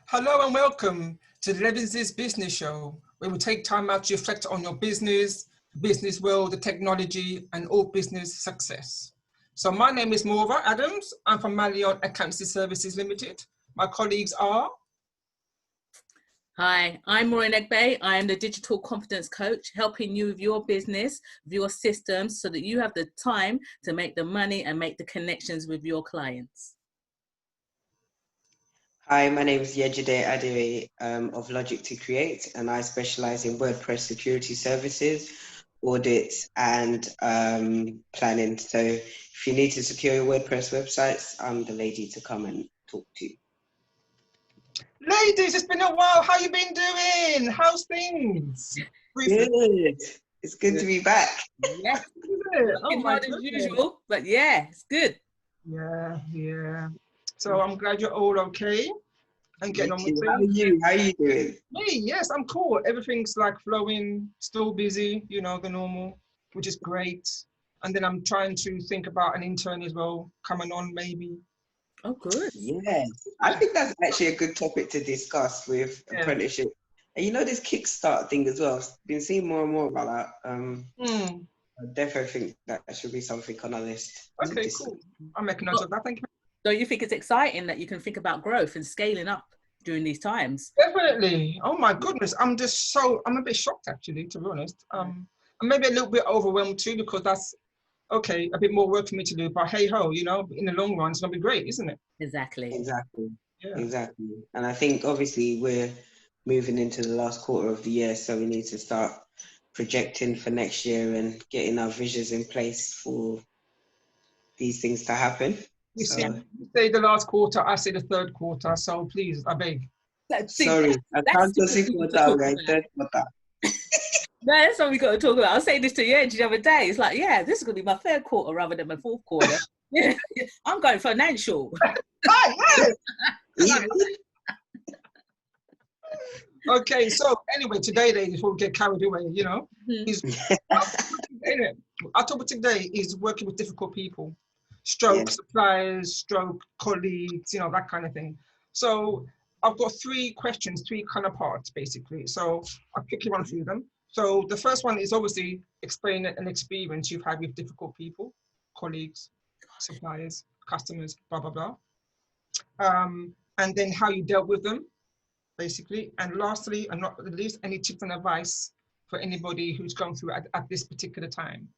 Hello and welcome to the Elevenses Business Show, where we take time out to reflect on your business world, the technology, and all business success. So my name is Mauva Adams. I'm from Malion Accountancy Services Limited. My colleagues are... Hi, I'm Maureen Egbe. I am the digital confidence coach, helping you with your business, with your systems, so that you have the time to make the money and make the connections with your clients. Hi, my name is Yejide Adeoye of Logic to Create, and I specialize in WordPress security services, audits, and planning. So if you need to secure your WordPress websites, I'm the lady to come and talk to. Ladies, it's been a while. How you been doing? How's things? Good. It's good to be back. Yes. Oh my hard as usual, but yeah, it's good. Yeah. So I'm glad you're all okay and getting on with things. How are you? How are you doing? Me, yes, I'm cool. Everything's like flowing, still busy, you know, the normal, which is great. And then I'm trying to think about an intern as well coming on maybe. Oh, good. Yes, I think that's actually a good topic to discuss with apprenticeship. And you know, this Kickstart thing as well. I've been seeing more and more about that. I definitely think that should be something on our list. Okay, cool. I'm making notes of that. Thank you. Don't you think it's exciting that you can think about growth and scaling up during these times? Definitely. Oh my goodness. I'm a bit shocked actually, to be honest. I'm maybe a little bit overwhelmed too, because that's okay, a bit more work for me to do, but hey ho, you know, in the long run, it's gonna be great, isn't it? Exactly. Yeah. Exactly. And I think obviously we're moving into the last quarter of the year, so we need to start projecting for next year and getting our visions in place for these things to happen. You say the last quarter, I say the third quarter, so please, I beg. Sorry, I can't say quarter, right? Third quarter. No, that's what we got to talk about. I was saying this to you the other day. It's like, yeah, this is going to be my third quarter rather than my fourth quarter. Yeah, I'm going financial. Okay, so anyway, today, ladies, before we get carried away, you know, our topic today is working with difficult people, stroke suppliers, stroke colleagues, you know, that kind of thing. So I've got three questions, three kind of parts, basically. So I'll quickly run through them. So the first one is obviously explain an experience you've had with difficult people, colleagues, suppliers, customers, blah, blah, blah. And then how you dealt with them, basically. And lastly, and not the least, any tips and advice for anybody who's going through at this particular time.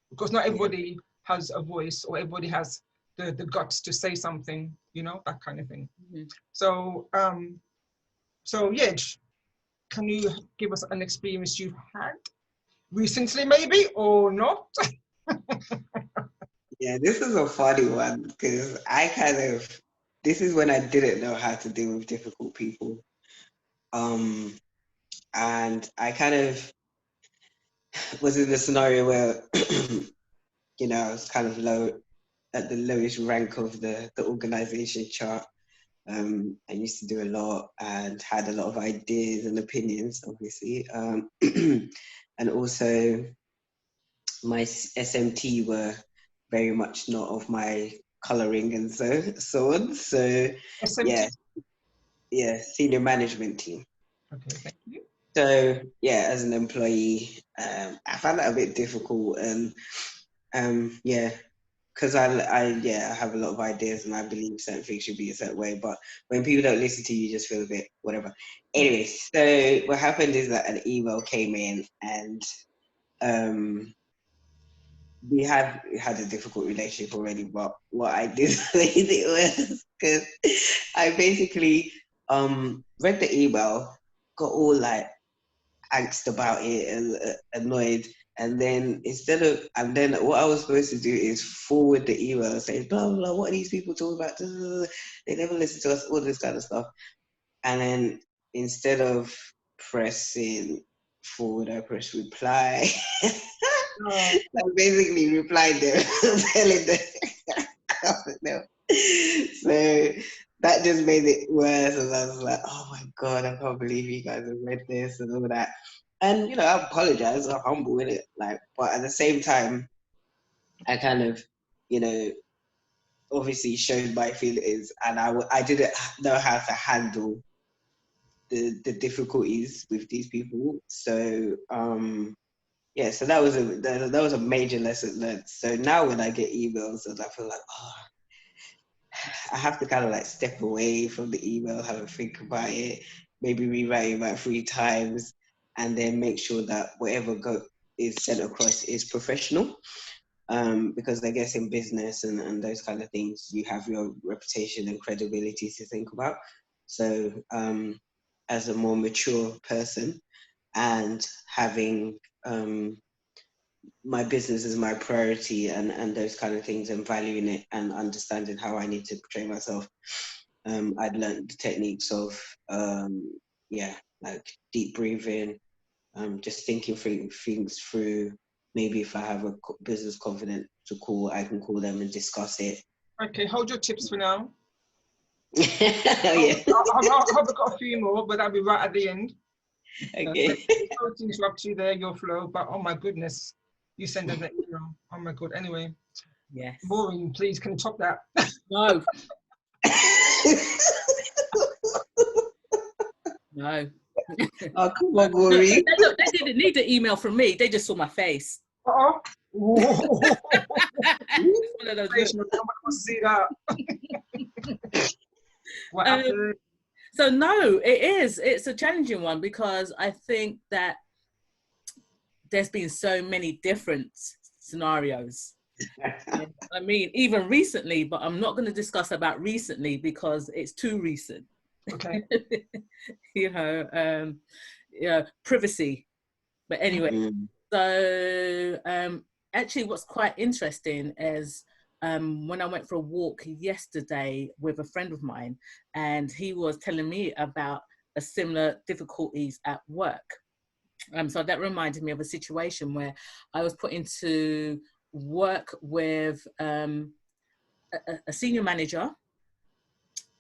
Because not everybody has a voice, or everybody has the guts to say something, you know, that kind of thing. So, Yej, can you give us an experience you've had recently, maybe, or not? Yeah, this is a funny one, because this is when I didn't know how to deal with difficult people. And I kind of was in the scenario where, you know, I was kind of at the lowest rank of the organization chart. I used to do a lot and had a lot of ideas and opinions, obviously. And also my SMT were very much not of my coloring and so on. So SMT? Yeah, senior management team. Okay, thank you. So yeah, as an employee, I found that a bit difficult, and because I have a lot of ideas and I believe certain things should be a certain way, but when people don't listen to you, you just feel a bit whatever. Anyway, so what happened is that an email came in, and we had a difficult relationship already, but what I did with it was, because I basically read the email, got all like angst about it and annoyed, and then what I was supposed to do is forward the email and say blah blah blah, what are these people talking about, they never listen to us, all this kind of stuff. And then instead of pressing forward, I pressed reply. I basically replied them, telling them no. So that just made it worse, and I was like, oh my god, I can't believe you guys have read this and all that. And you know, I apologize, I'm humble in it, like, but at the same time, I kind of, you know, obviously showed my feelings, and I didn't know how to handle the difficulties with these people. So yeah, so that was a major lesson learned. So now when I get emails and I feel like, oh, I have to kind of like step away from the email, have a think about it, maybe rewrite it about 3 times, and then make sure that whatever is sent across is professional. Because I guess in business and those kind of things, you have your reputation and credibility to think about. So as a more mature person and having my business as my priority and those kind of things, and valuing it and understanding how I need to portray myself, I'd learned the techniques of like deep breathing, just thinking things through. Maybe if I have a business confident to call, I can call them and discuss it. Okay, hold your tips for now. Yeah. I've got a few more, but that'll be right at the end. Okay. Sorry to interrupt you there, your flow, but oh my goodness, you send us that email. Oh my god. Anyway, Yes. Maureen, please, can you top that? No. No. Oh, come on, Maureen. They didn't need the email from me. They just saw my face. Uh-oh. It's one of those looks. Nobody wants to see that. What happened? So no, it's a challenging one, because I think that there's been so many different scenarios. I mean, even recently, but I'm not going to discuss about recently because it's too recent. Okay. Privacy. But anyway, so actually what's quite interesting is when I went for a walk yesterday with a friend of mine, and he was telling me about a similar difficulties at work. So that reminded me of a situation where I was put into work with a senior manager,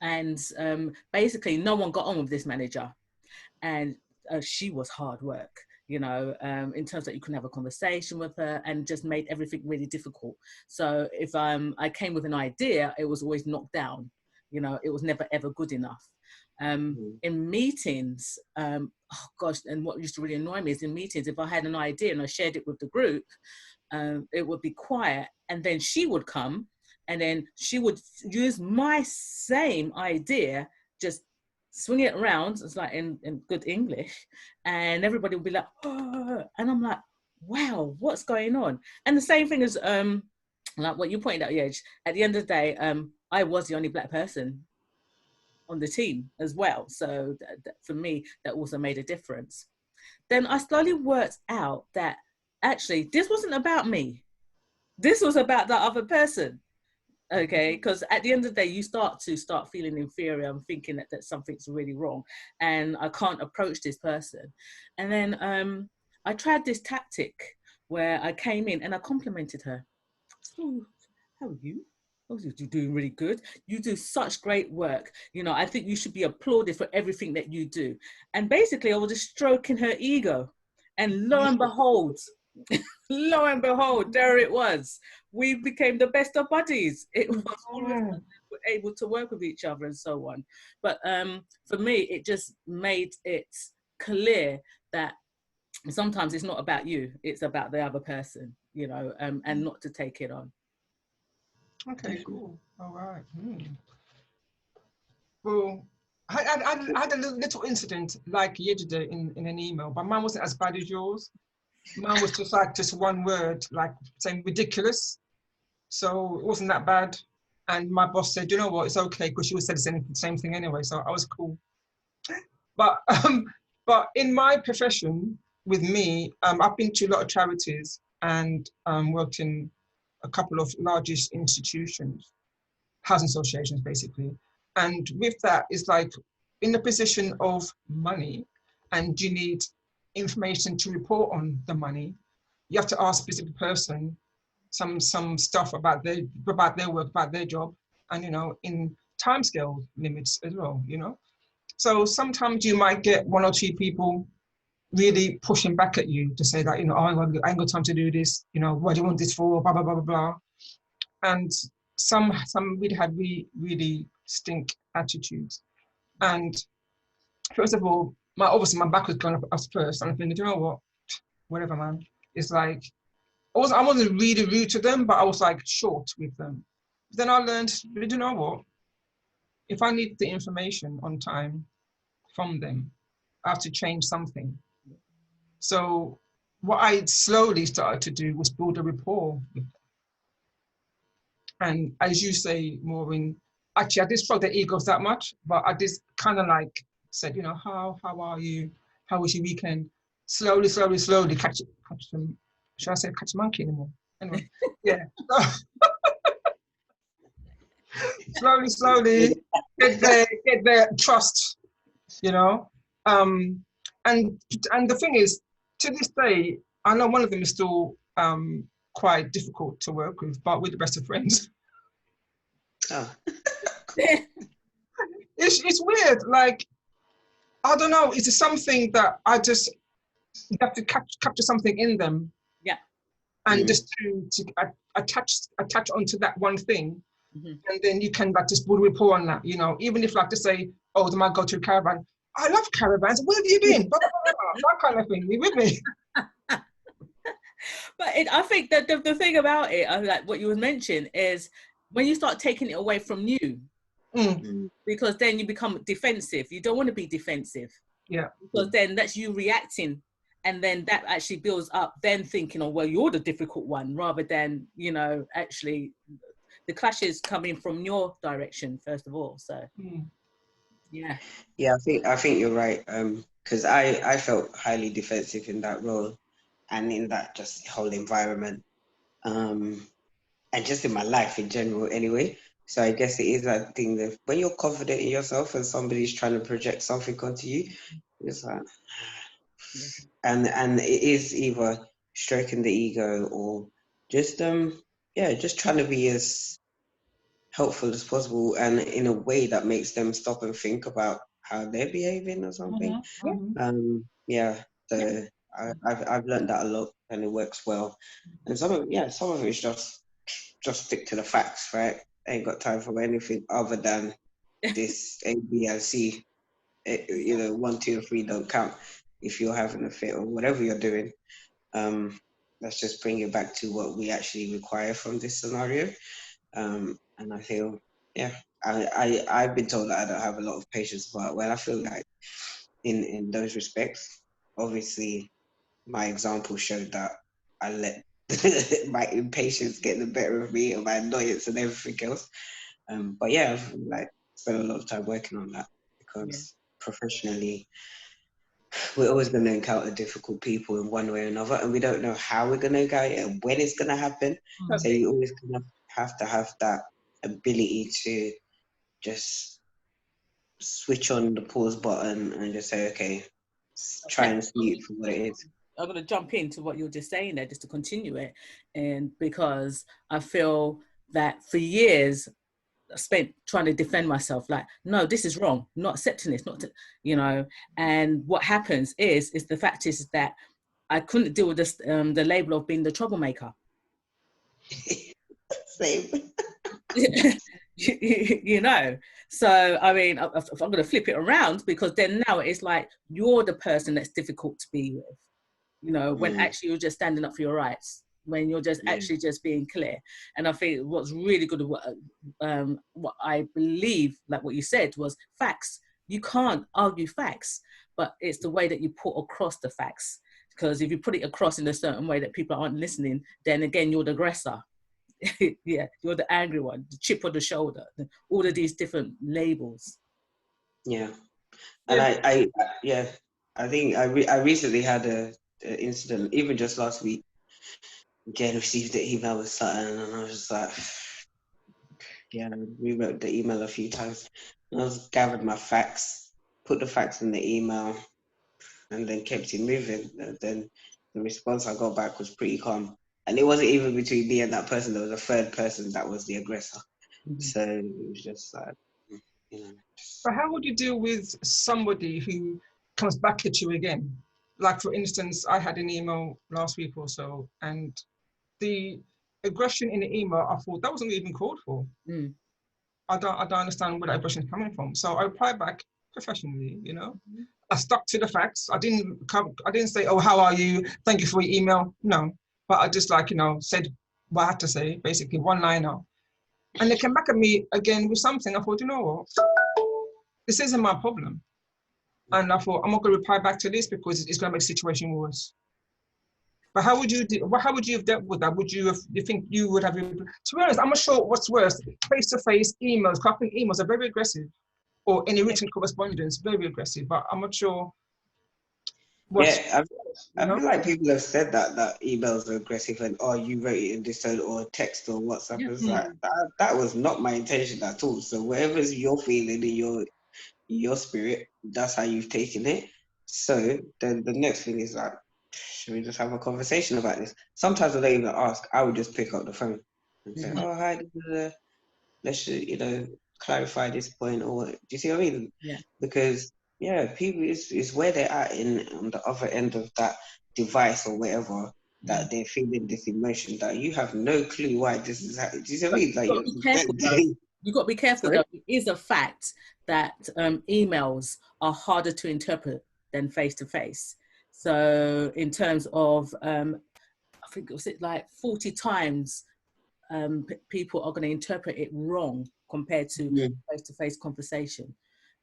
and basically no one got on with this manager, and she was hard work, in terms that you couldn't have a conversation with her, and just made everything really difficult. So if I came with an idea, it was always knocked down. It was never ever good enough. In meetings, oh gosh, and what used to really annoy me is in meetings, if I had an idea and I shared it with the group, it would be quiet, and then she would come, and then she would use my same idea, just swing it around, it's like in good English, and everybody would be like, oh, and I'm like, wow, what's going on? And the same thing as like what you pointed out, Yej, at the end of the day, I was the only Black person on the team as well. So for me, that also made a difference. Then I slowly worked out that actually this wasn't about me. This was about that other person. Okay, because at the end of the day, you start feeling inferior and thinking that something's really wrong, and I can't approach this person. And then I tried this tactic where I came in and I complimented her. So, how are you? Oh, you're doing really good. You do such great work. I think you should be applauded for everything that you do. And basically, I was just stroking her ego, and lo and behold, there it was. We became the best of buddies. It was always able to work with each other and so on. But for me, it just made it clear that sometimes it's not about you, it's about the other person, and not to take it on. Okay, cool. All right. Well, I had a little incident like Yejide in an email, but mine wasn't as bad as yours. Mine was just one word, like saying ridiculous. So it wasn't that bad. And my boss said, you know what, it's okay, because she would say the same thing anyway. So I was cool. But in my profession, with me, I've been to a lot of charities and worked in a couple of largest institutions, housing associations, basically. And with that, it's like in the position of money, and you need information to report on the money. You have to ask a specific person some stuff about their work, about their job, and in timescale limits as well. So sometimes you might get 1 or 2 people really pushing back at you to say that, oh, I ain't got time to do this, what do you want this for, blah, blah, blah, blah, blah. And some really had really stink attitudes. And First of all, obviously my back was going up first, and I'm thinking, you know what, whatever, man. It's like I wasn't really rude to them, but I was like short with them. Then I learned, you know what, if I need the information on time from them, I have to change something. So what I slowly started to do was build a rapport with them. And as you say, Maureen, actually I didn't stroke their egos that much, but I just kind of like said, you know, how are you? How was your weekend? Slowly catch them. Should I say catch a monkey anymore? Anyway, yeah. slowly get their trust, you know. And the thing is, to this day, I know one of them is still quite difficult to work with, but we're the best of friends. Oh. It's weird. Like, I don't know. It's something that you have to capture something in them. Yeah. And just to attach onto that one thing. Mm-hmm. And then you can like just build rapport on that, you know, even if like to say, oh, they might go to a caravan. I love caravans. Where have you been? That kind of thing. You with me? But I think that the thing about it, like what you was mentioning, is when you start taking it away from you, because then you become defensive. You don't want to be defensive. Yeah. Because then that's you reacting. And then that actually builds up then thinking, oh, well, you're the difficult one, rather than, you know, actually the clashes coming from your direction, first of all. So, yeah. Yeah, I think you're right. Because I felt highly defensive in that role and in that just whole environment. And just in my life in general anyway. So I guess it is that thing that when you're confident in yourself and somebody's trying to project something onto you, it's like, and it is either stroking the ego or just just trying to be as helpful as possible and in a way that makes them stop and think about how they're behaving or something. So I've learned that a lot and it works well. And some of it's just stick to the facts, right? I ain't got time for anything other than this A, B, and C. You know, 1, 2, and 3 don't count if you're having a fit or whatever you're doing. Let's just bring it back to what we actually require from this scenario. And I feel, I've been told that I don't have a lot of patience, but I feel like in those respects, obviously my example showed that I let my impatience get the better of me and my annoyance and everything else. But yeah, I've like spent a lot of time working on that because professionally, we're always going to encounter difficult people in one way or another, and we don't know how we're going to encounter it and when it's going to happen. So you always kind of have to have that ability to just switch on the pause button and just say, okay, try and see it for what it is. I'm going to jump into what you were just saying there, just to continue it. And because I feel that for years, I spent trying to defend myself, like, no, this is wrong, not accepting this, you know. And what happens is the fact is that I couldn't deal with this, the label of being the troublemaker. Same. You know, so I mean, I'm going to flip it around, because then now it's like you're the person that's difficult to be with, you know, when actually you're just standing up for your rights, when you're just actually just being clear. And I think what's really good, what I believe, like what you said, was facts. You can't argue facts, but it's the way that you put across the facts. Because if you put it across in a certain way that people aren't listening, then again, you're the aggressor. Yeah, you're the angry one, the chip on the shoulder, all of these different labels. Yeah. And I think I recently had an incident, even just last week. Again, received the email with something, and I was just like, rewrote the email a few times. And I was gathered my facts, put the facts in the email, and then kept it moving. And then the response I got back was pretty calm. And it wasn't even between me and that person. There was a third person that was the aggressor. So it was just like, you know. But how would you deal with somebody who comes back at you again? Like, for instance, I had an email last week or so, and the aggression in the email, I thought that wasn't even called for. I don't understand where that aggression is coming from. So I replied back, professionally, you know. I stuck to the facts. I didn't say, oh, how are you? Thank you for your email. No, but I just like, you know, said what I had to say, basically one-liner. And they came back at me again with something. I thought, you know what? This isn't my problem. And I thought, I'm not going to reply back to this because it's going to make the situation worse. But how would you have dealt with that? You think you would have, to be honest, I'm not sure what's worse, face-to-face emails. I think emails are very aggressive, or any written correspondence, very aggressive, but I'm not sure. I feel like people have said that emails are aggressive and, oh, you wrote it in this tone, or text or WhatsApp. Yeah. It's like, that was not my intention at all. So whatever's you're feeling in your spirit, that's how you've taken it. So then the next thing is like, should we just have a conversation about this? Sometimes I don't even ask. I would just pick up the phone and say, oh, hi, let's, you know, clarify this point, or do you see what I mean? Yeah. Because people is where they're at on the other end of that device or whatever, that they're feeling this emotion that you have no clue why this is happening. Do you see what I mean? Like, you've got to be careful. Though. It is a fact that emails are harder to interpret than face-to-face. So in terms of, I think it was like 40 times people are going to interpret it wrong compared to face-to-face conversation.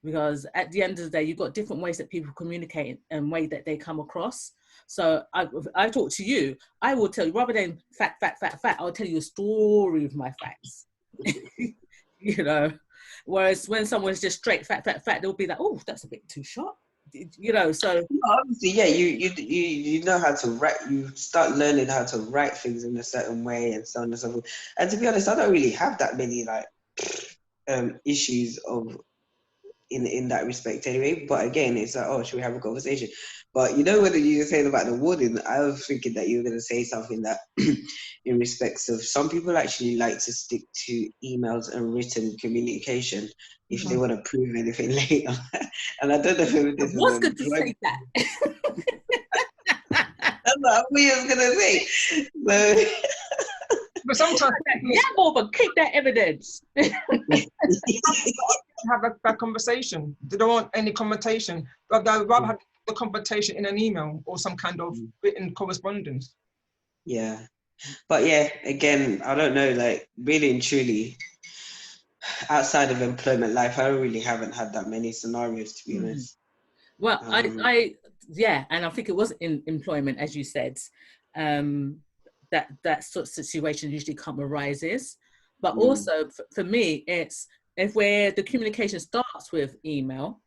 Because at the end of the day, you've got different ways that people communicate and way that they come across. So I talk to you, I will tell you, rather than fact, I'll tell you a story with my facts. You know, whereas when someone's just straight fact, they'll be like, oh, that's a bit too short. You know, so obviously, you know how to write. You start learning how to write things in a certain way and so on and so forth. And to be honest, I don't really have that many like issues of in that respect anyway. But again, it's like, oh, should we have a conversation? But you know, when you were saying about the warning, I was thinking that you were going to say something that in respects of some people actually like to stick to emails and written communication if they want to prove anything later. And I don't know if this was good to say that. That's what I was going to say. So, but sometimes but keep that evidence. Have that conversation. They don't want any commentation. But they'd rather have the conversation in an email or some kind of written correspondence. Yeah. But yeah, again, I don't know, like really and truly, outside of employment life, I really haven't had that many scenarios, to be honest. Well, I and I think it was in employment, as you said, that sort of situation usually arises. But also for me, it's if where the communication starts with email,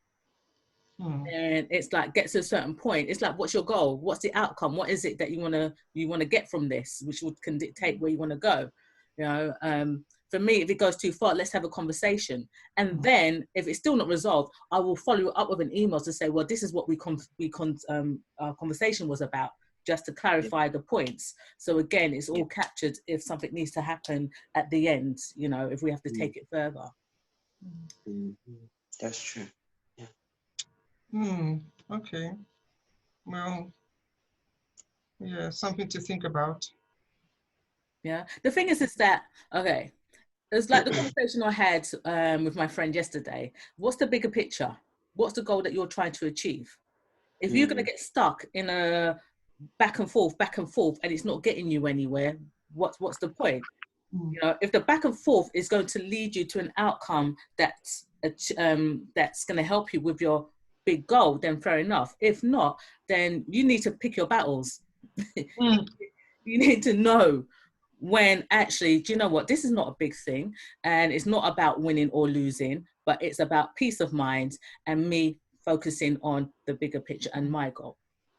and it's like gets to a certain point, it's like, what's your goal? What's the outcome? What is it that you wanna get from this, which can dictate where you want to go? You know, for me, if it goes too far, let's have a conversation. And then if it's still not resolved, I will follow up with an email to say, well, this is what our conversation was about, just to clarify the points. So again, it's all captured if something needs to happen at the end, you know, if we have to take it further. That's true. Yeah. Okay. Well, yeah, something to think about. Yeah. The thing is that, okay, it's like the conversation I had with my friend yesterday. What's the bigger picture? What's the goal that you're trying to achieve? If you're going to get stuck in a back and forth, and it's not getting you anywhere, what's the point? You know, if the back and forth is going to lead you to an outcome that's going to help you with your big goal, then fair enough. If not, then you need to pick your battles. You need to know when actually, do you know what, this is not a big thing, and it's not about winning or losing, but it's about peace of mind and me focusing on the bigger picture and my goal.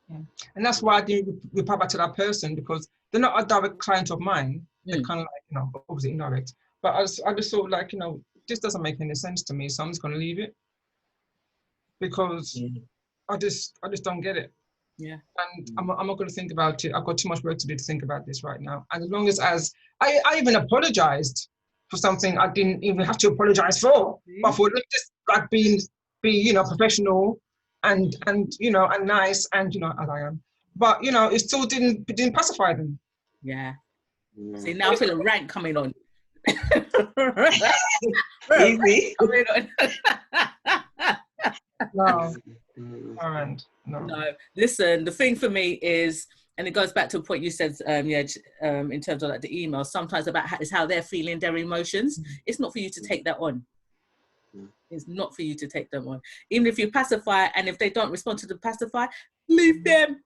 And that's why I didn't reply back to that person, because they're not a direct client of mine. They're kind of like, you know, obviously indirect. But I just thought, like, you know, this doesn't make any sense to me, so I'm just going to leave it, because I just don't get it. Yeah. And I'm not going to think about it. I've got too much work to do to think about this right now. And as long as I even apologized for something I didn't even have to apologize for, but for just like being you know, professional and you know, and nice, and you know, as I am. But you know, it still didn't pacify them. Yeah. See, now I feel a rank coming on. Easy. No. Aren't. No. No. Listen, the thing for me is, and it goes back to a point you said, in terms of like the email, sometimes about how they're feeling their emotions. It's not for you to take that on. It's not for you to take them on. Even if you pacify, and if they don't respond to the pacify, leave them.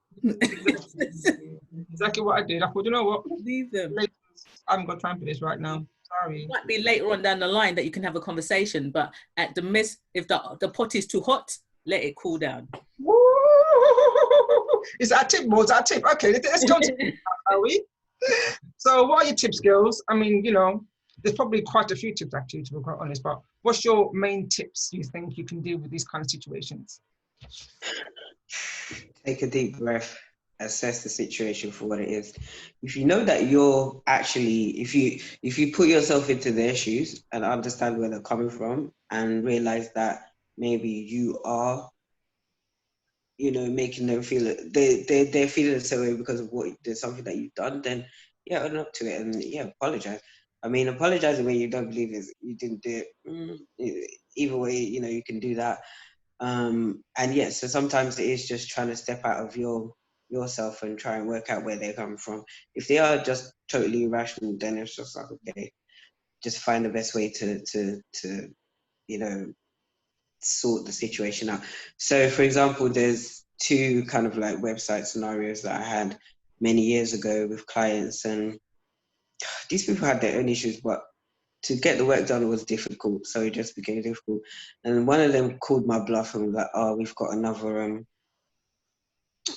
Exactly what I did. I thought, you know what? Leave them. I haven't got time for this right now. Sorry. It might be later on down the line that you can have a conversation, but at the miss, if the pot is too hot, let it cool down. Woo! Is that a tip, Mo? Is that a tip? Okay, let's go to it, are we? So what are your tips, girls? I mean, you know, there's probably quite a few tips actually, to be quite honest, but what's your main tips you think you can deal with these kind of situations? Take a deep breath, assess the situation for what it is. If you know that you're actually, if you put yourself into their shoes and understand where they're coming from and realize that maybe you are, you know, making them feel it, they're feeling the same way because of there's something that you've done, then yeah, own up to it and yeah, apologize. I mean, apologizing when you don't believe you didn't do it. Either way, you know, you can do that. And yeah, so sometimes it is just trying to step out of yourself and try and work out where they're coming from. If they are just totally irrational, then it's just like, okay, just find the best way to you know, sort the situation out. So for example, there's two kind of like website scenarios that I had many years ago with clients, and these people had their own issues, but to get the work done was difficult, so it just became difficult. And one of them called my bluff and was like, "Oh, we've got another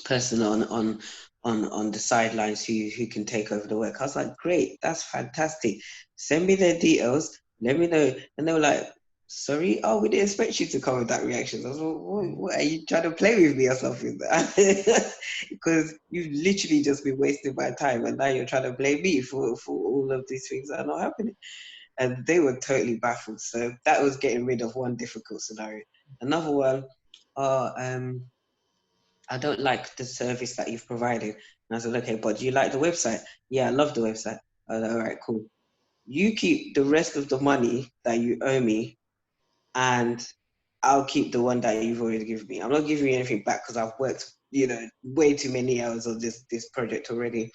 person on the sidelines who can take over the work." I was like, "Great, that's fantastic. Send me their details. Let me know." And they were like, "Sorry, oh, we didn't expect you to come with that reaction." I was like, what are you trying to play with me or something? Because you've literally just been wasting my time, and now you're trying to blame me for all of these things that are not happening. And they were totally baffled. So that was getting rid of one difficult scenario. Another one, I don't like the service that you've provided. And I said, okay, but do you like the website? Yeah, I love the website. I was like, all right, cool. You keep the rest of the money that you owe me, and I'll keep the one that you've already given me. I'm not giving you anything back because I've worked, you know, way too many hours on this project already.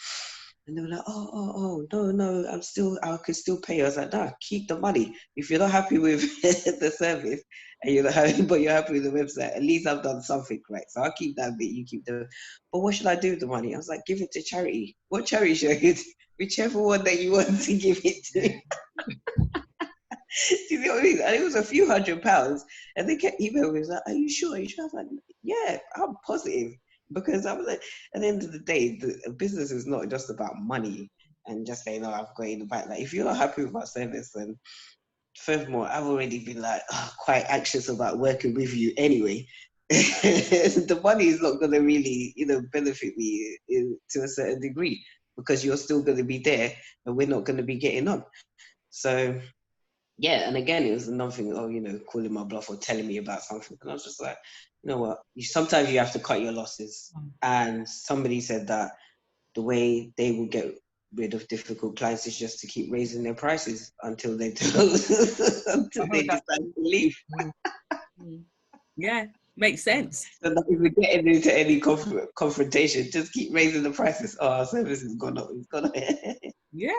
And they were like, oh, no, I could still pay you. I was like, no, keep the money. If you're not happy with the service and you're not happy, but you're happy with the website, at least I've done something right. So I'll keep that bit, you keep the, but what should I do with the money? I was like, give it to charity. What charity should I give? Whichever one that you want to give it to. You know what I mean? And it was a few £100s, and they kept emailing me, like, are you sure? I was like, yeah, I'm positive. Because I was like, at the end of the day, the business is not just about money and just saying, oh, I've got it in the back. Like, if you're not happy with our service, then furthermore, I've already been like quite anxious about working with you anyway. The money is not going to really, you know, benefit me to a certain degree because you're still going to be there and we're not going to be getting on. So yeah, and again, it was another thing, oh, you know, calling my bluff or telling me about something. And I was just like, you know what, sometimes you have to cut your losses. And somebody said that the way they will get rid of difficult clients is just to keep raising their prices until they until they decide to leave. Yeah, makes sense. So that if we're getting into any confrontation, just keep raising the prices. Oh, our service has gone up. It's gone up. Yeah.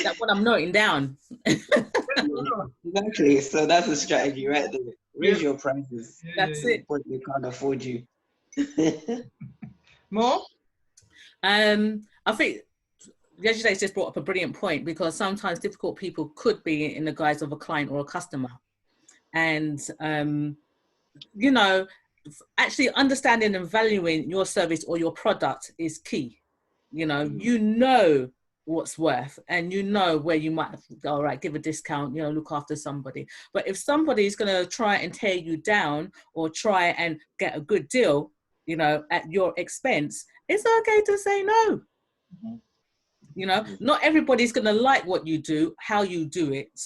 That's what I'm noting down. Exactly. So that's a strategy right there. Raise your prices. That's it. What they can't afford you. More? I think Yejide just brought up a brilliant point, because sometimes difficult people could be in the guise of a client or a customer. And, you know, actually understanding and valuing your service or your product is key. You know what's worth, and you know where you might go, all right, give a discount, you know, look after somebody. But if somebody's going to try and tear you down or try and get a good deal, you know, at your expense, it's okay to say no. You know, not everybody's going to like what you do, how you do it,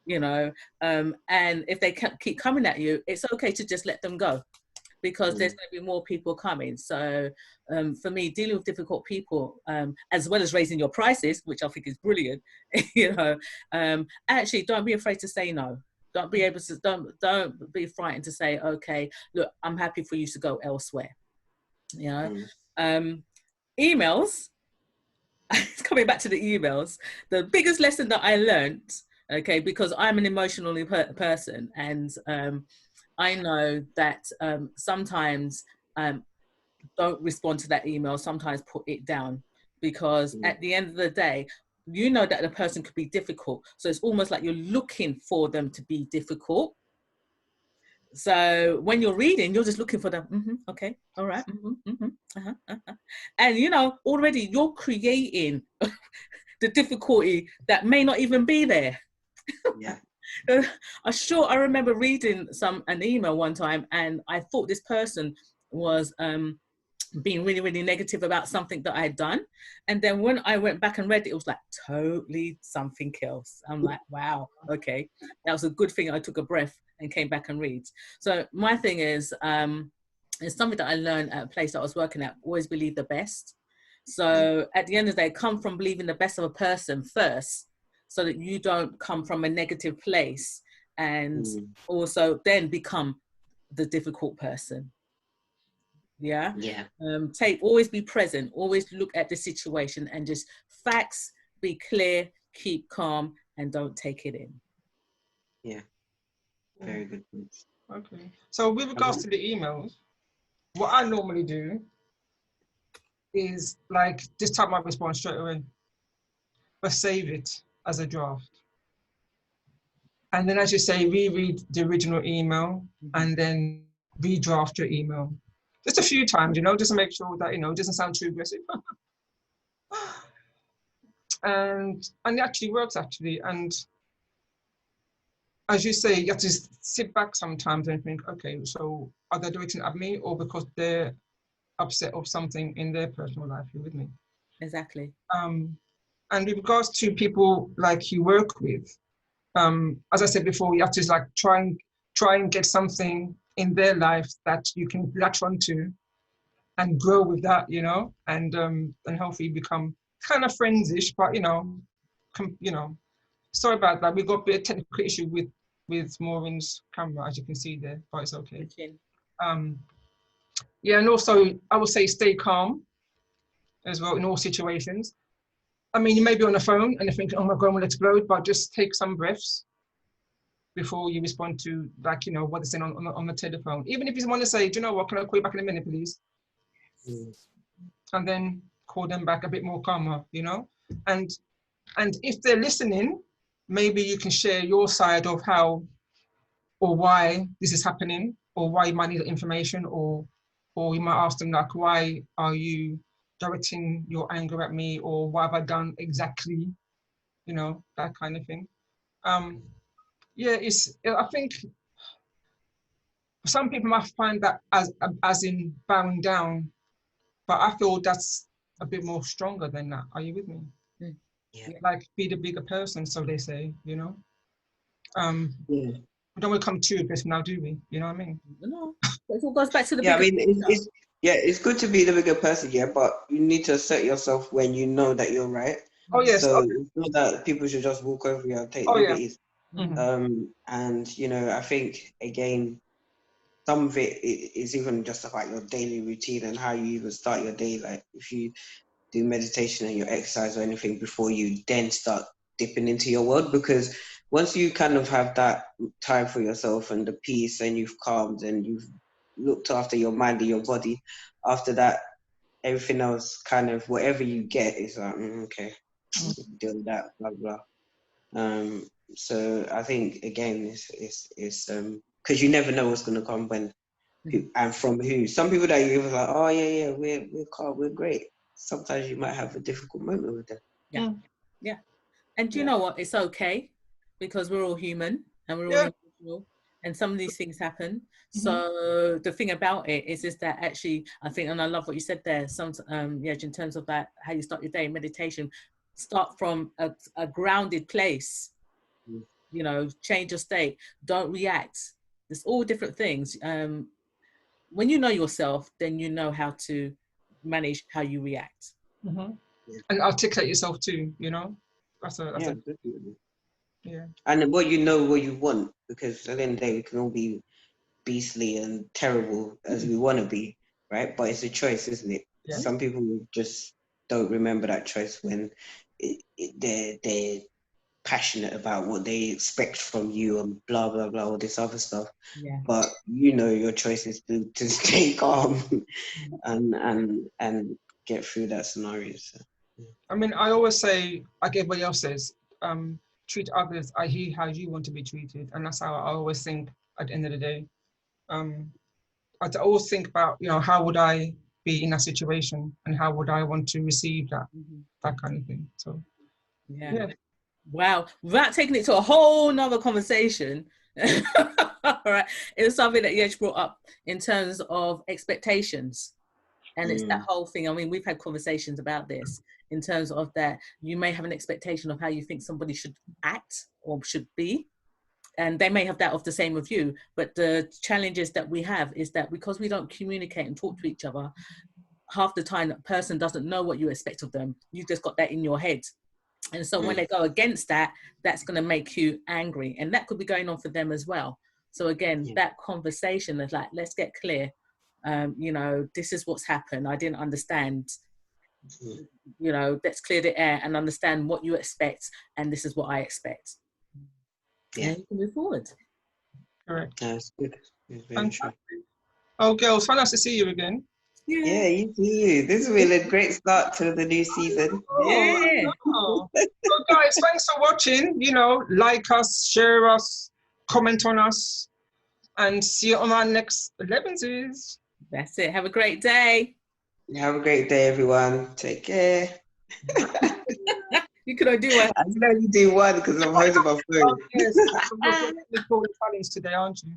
you know, and if they keep coming at you, it's okay to just let them go, because there's going to be more people coming. So for me, dealing with difficult people, as well as raising your prices, which I think is brilliant, you know, actually don't be afraid to say no. Don't be able to, don't be frightened to say, okay, look, I'm happy for you to go elsewhere. You know, emails, coming back to the emails, the biggest lesson that I learned, okay, because I'm an emotionally person, and I know that sometimes don't respond to that email, sometimes put it down, because at the end of the day, you know that the person could be difficult. So it's almost like you're looking for them to be difficult. So when you're reading, you're just looking for them. Okay, all right. And you know, already you're creating the difficulty that may not even be there. Yeah. I remember reading an email one time, and I thought this person was being really, really negative about something that I had done. And then when I went back and read it, it was like totally something else. I'm like, wow, okay. That was a good thing I took a breath and came back and read. So my thing is, it's something that I learned at a place that I was working at, always believe the best. So at the end of the day, come from believing the best of a person first, so that you don't come from a negative place and also then become the difficult person. Yeah. Always be present, always look at the situation, and just facts, be clear, keep calm, and don't take it in. Yeah, very good. Okay, so with regards to the emails, what I normally do is like just type my response straight away, but save it as a draft, and then, as you say, reread the original email and then redraft your email just a few times, you know, just to make sure that, you know, it doesn't sound too aggressive. and it actually works, actually. And as you say, you have to sit back sometimes and think, okay, so are they directing at me, or because they're upset of something in their personal life? You with me? Exactly. And with regards to people like you work with, as I said before, you have to like try and get something in their life that you can latch onto and grow with that, you know, and hopefully become kind of friends-ish. But you know, sorry about that. We got a bit of technical issue with Maureen's camera, as you can see there, but it's okay. Yeah, and also I would say stay calm as well in all situations. I mean, you may be on the phone and you think, oh my God, I'm gonna explode, but just take some breaths before you respond to, like, you know, what they're saying on the telephone. Even if you want to say, do you know what, can I call you back in a minute, please? And then call them back a bit more calmer, you know? And if they're listening, maybe you can share your side of how or why this is happening, or why you might need information, or you might ask them, like, why are you directing your anger at me, or what have I done exactly, you know, that kind of thing. Yeah, I think some people might find that as in bowing down, but I feel that's a bit more stronger than that. Are you with me? Yeah. Like, be the bigger person, so they say, you know. Yeah. We don't want to come too aggressive now, do we? You know what I mean? No, it all goes back to the Yeah, I bigger mean, it's good to be the bigger person, yeah, but you need to assert yourself when you know that you're right. Oh yes. So Okay. it's not that people should just walk over you and take Oh, liberties. Yeah. And you know, I think again, some of it is even just about your daily routine and how you even start your day. Like if you do meditation and your exercise or anything before you then start dipping into your world, because once you kind of have that time for yourself and the peace, and you've calmed and you've looked after your mind and your body, after that, everything else kind of, whatever you get is like, okay, deal with that, blah, blah. So I think, again, it's because you never know what's going to come when and from who. Some people that you're like, oh yeah, we're calm, we're great. Sometimes you might have a difficult moment with them. Yeah. And do you know what? It's okay, because we're all human and we're all individual, and some of these things happen. So the thing about it is that actually, I think, and I love what you said there, in terms of that, how you start your day, meditation, start from a grounded place, you know, change your state, don't react. There's all different things. When you know yourself, then you know how to manage how you react. And articulate yourself too, you know. That's a Definitely. yeah. And what you know, what you want, because at the end of the day, we can all be beastly and terrible as we want to be, right? But it's a choice, isn't it? Yeah. Some people just don't remember that choice when they're passionate about what they expect from you and blah blah blah, all this other stuff. Yeah. But you know your choice is to stay calm and get through that scenario. So. I mean, I always say, like everybody else says, treat others how you want to be treated, and that's how I always think at the end of the day. I always think about, how would I be in that situation, and how would I want to receive that, that kind of thing. So, yeah. Wow, without taking it to a whole nother conversation, all right, it was something that Yej brought up in terms of expectations. And it's that whole thing. I mean, we've had conversations about this in terms of that you may have an expectation of how you think somebody should act or should be. And they may have that of the same with you. But the challenges that we have is that because we don't communicate and talk to each other, half the time that person doesn't know what you expect of them. You've just got that in your head. And so when they go against that, that's going to make you angry. And that could be going on for them as well. So again, that conversation is like, let's get clear. This is what's happened. I didn't understand. Let's clear the air and understand what you expect. And this is what I expect. Yeah. And you can move forward. Correct. That's good. It's very Fantastic. Oh, girls, fun nice to see you again. Yeah, you too. This has been a great start to the new season. So guys, thanks for watching. Like us, share us, comment on us, and see you on our next Elevenses. That's it. Have a great day. Have a great day, everyone. Take care. You could only do one. I can only do one because I'm holding my phone. Oh, yes. You're doing the challenge today, aren't you?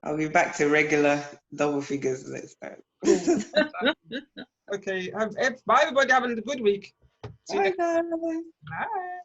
I'll be back to regular double figures next time. Okay. Bye, everybody. Have a good week. See you Bye, next time. guys. Bye.